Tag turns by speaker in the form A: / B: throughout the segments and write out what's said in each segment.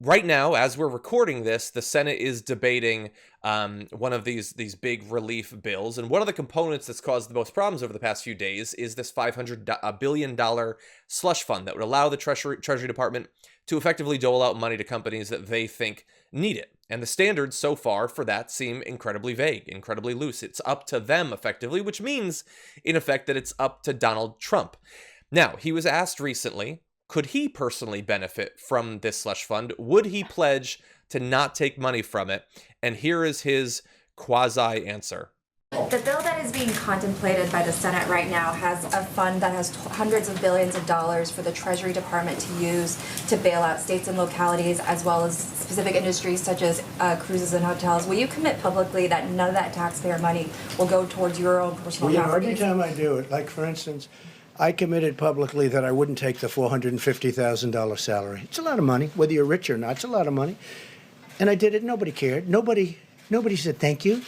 A: right now, as we're recording this, the Senate is debating one of these big relief bills, and one of the components that's caused the most problems over the past few days is this $500 billion slush fund that would allow the Treasury Department to effectively dole out money to companies that they think need it. And the standards so far for that seem incredibly vague, incredibly loose. It's up to them effectively, which means, in effect, that it's up to Donald Trump. Now, he was asked recently, could he personally benefit from this slush fund? Would he pledge to not take money from it? And here is his quasi answer.
B: The bill that is being contemplated by the Senate right now has a fund that has hundreds of billions of dollars for the Treasury Department to use to bail out states and localities, as well as specific industries such as cruises and hotels. Will you commit publicly that none of that taxpayer money will go towards your own personal property?
C: Every time I do it, like for instance, I committed publicly that I wouldn't take the $450,000 salary. It's a lot of money, whether you're rich or not. It's a lot of money. And I did it. Nobody cared. Nobody said thank you.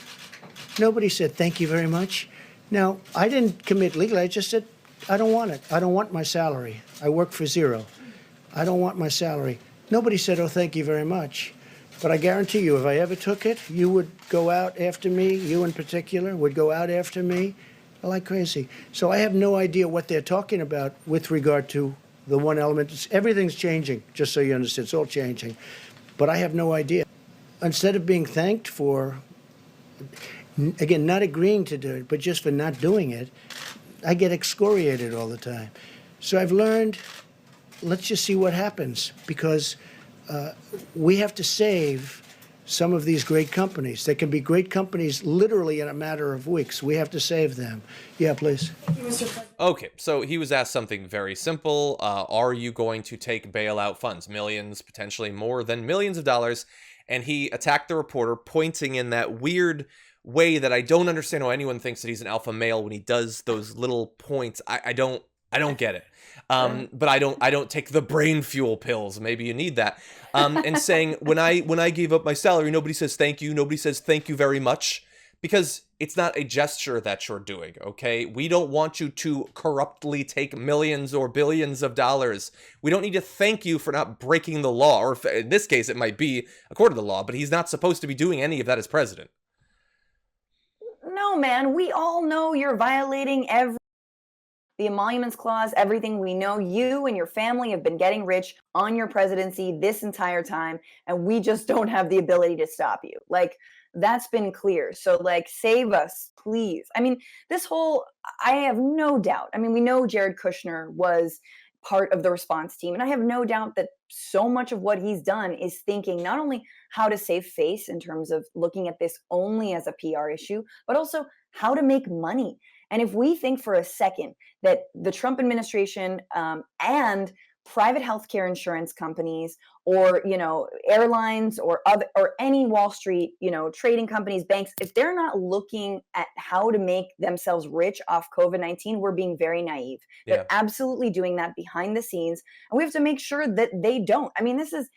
C: Nobody said thank you very much. Now, I didn't commit legally. I just said, I don't want it. I don't want my salary. I work for zero. I don't want my salary. Nobody said, oh, thank you very much. But I guarantee you, if I ever took it, you would go out after me, you in particular, would go out after me like crazy. So I have no idea what they're talking about with regard to the one element. Everything's changing, just so you understand. It's all changing. But I have no idea. Instead of being thanked for, again, not agreeing to do it, but just for not doing it, I get excoriated all the time. So I've learned, let's just see what happens, because we have to save some of these great companies. They can be great companies literally in a matter of weeks. We have to save them. Yeah, please.
A: Okay, so he was asked something very simple. Are you going to take bailout funds? Millions, potentially more than millions of dollars. And he attacked the reporter, pointing in that weird way that I don't understand how anyone thinks that he's an alpha male when he does those little points. I don't get it. But I don't take the brain fuel pills. Maybe you need that. And saying, when I gave up my salary, nobody says thank you. Nobody says thank you very much, because it's not a gesture that you're doing. Okay. We don't want you to corruptly take millions or billions of dollars. We don't need to thank you for not breaking the law. Or in this case, it might be according to the law, but he's not supposed to be doing any of that as president.
D: No, man, we all know you're violating the emoluments clause, everything. We know you and your family have been getting rich on your presidency this entire time, and we just don't have the ability to stop you. Like, that's been clear. So, like, save us, please. I mean, I have no doubt. I mean, we know Jared Kushner was part of the response team, and I have no doubt that so much of what he's done is thinking not only how to save face in terms of looking at this only as a PR issue, but also how to make money. And if we think for a second that the Trump administration and private healthcare insurance companies, or airlines, or any Wall Street trading companies, banks, if they're not looking at how to make themselves rich off COVID-19, we're being very naive. They're absolutely doing that behind the scenes, and we have to make sure that they don't. I mean, this is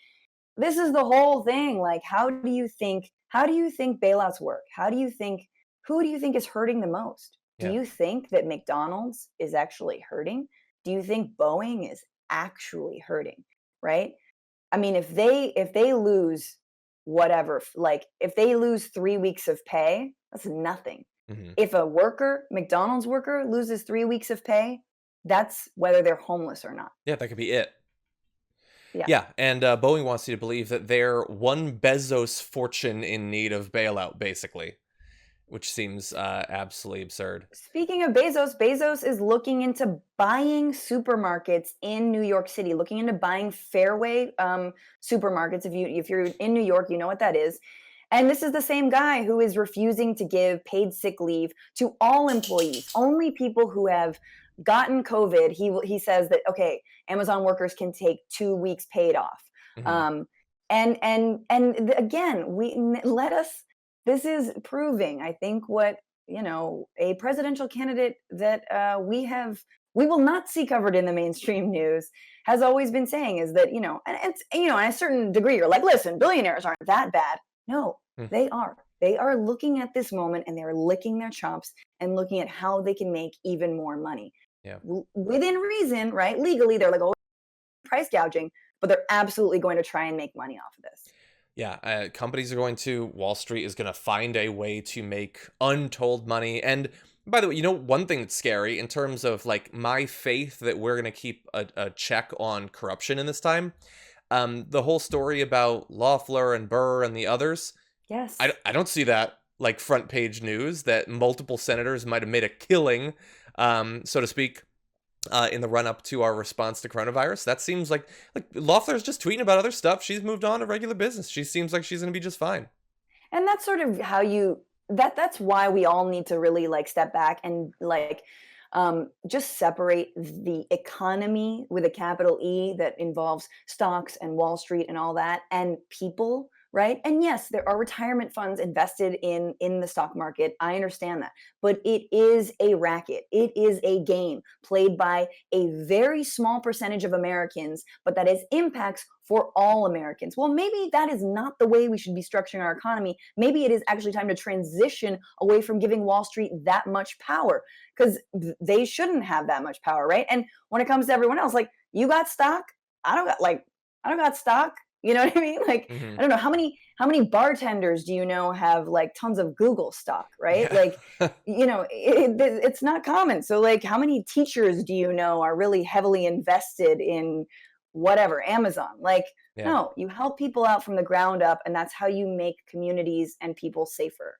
D: the whole thing. Like, how do you think bailouts work? Who do you think is hurting the most? Do you think that McDonald's is actually hurting? Do you think Boeing is actually hurting? Right? I mean, if they lose whatever, like if they lose 3 weeks of pay, that's nothing. Mm-hmm. If a McDonald's worker loses 3 weeks of pay, that's whether they're homeless or not.
A: Yeah, that could be it. Yeah, and Boeing wants you to believe that they're one Bezos fortune in need of bailout, basically, which seems absolutely absurd.
D: Speaking of Bezos is looking into buying supermarkets in New York City, looking into buying Fairway supermarkets. If you're in New York, you know what that is. And this is the same guy who is refusing to give paid sick leave to all employees, only people who have gotten COVID. He says that, okay, Amazon workers can take 2 weeks paid off. Mm-hmm. And again, this is proving, I think, what, a presidential candidate that we will not see covered in the mainstream news has always been saying, is that, and it's, at a certain degree, you're like, listen, billionaires aren't that bad. No, they are. They are looking at this moment and they're licking their chops and looking at how they can make even more money. Yeah. Within reason, right? Legally, they're like, oh, price gouging. but they're absolutely going to try and make money off of this.
A: Yeah, companies are going to, Wall Street is going to find a way to make untold money. And by the way, one thing that's scary in terms of like my faith that we're going to keep a check on corruption in this time, the whole story about Loeffler and Burr and the others,
D: Yes.
A: I don't see that like front page news that multiple senators might have made a killing, so to speak, in the run up to our response to coronavirus. That seems like Loeffler's just tweeting about other stuff. She's moved on to regular business. She seems like she's going to be just fine.
D: And that's sort of how that's why we all need to really like step back and like just separate the economy with a capital E that involves stocks and Wall Street and all that, and people, right? And yes, there are retirement funds invested in the stock market. I understand that. But it is a racket. It is a game played by a very small percentage of Americans, but that has impacts for all Americans. Well, maybe that is not the way we should be structuring our economy. Maybe it is actually time to transition away from giving Wall Street that much power, because they shouldn't have that much power, right? And when it comes to everyone else, like, you got stock? I don't got stock. You know what I mean? Like,
A: Mhm.
D: I don't know how many bartenders do you know have like tons of Google stock, right?
A: Yeah.
D: Like, it's not common. So like, how many teachers do you know are really heavily invested in whatever, Amazon? Like,
A: Yeah.
D: no, you help people out from the ground up, and that's how you make communities and people safer.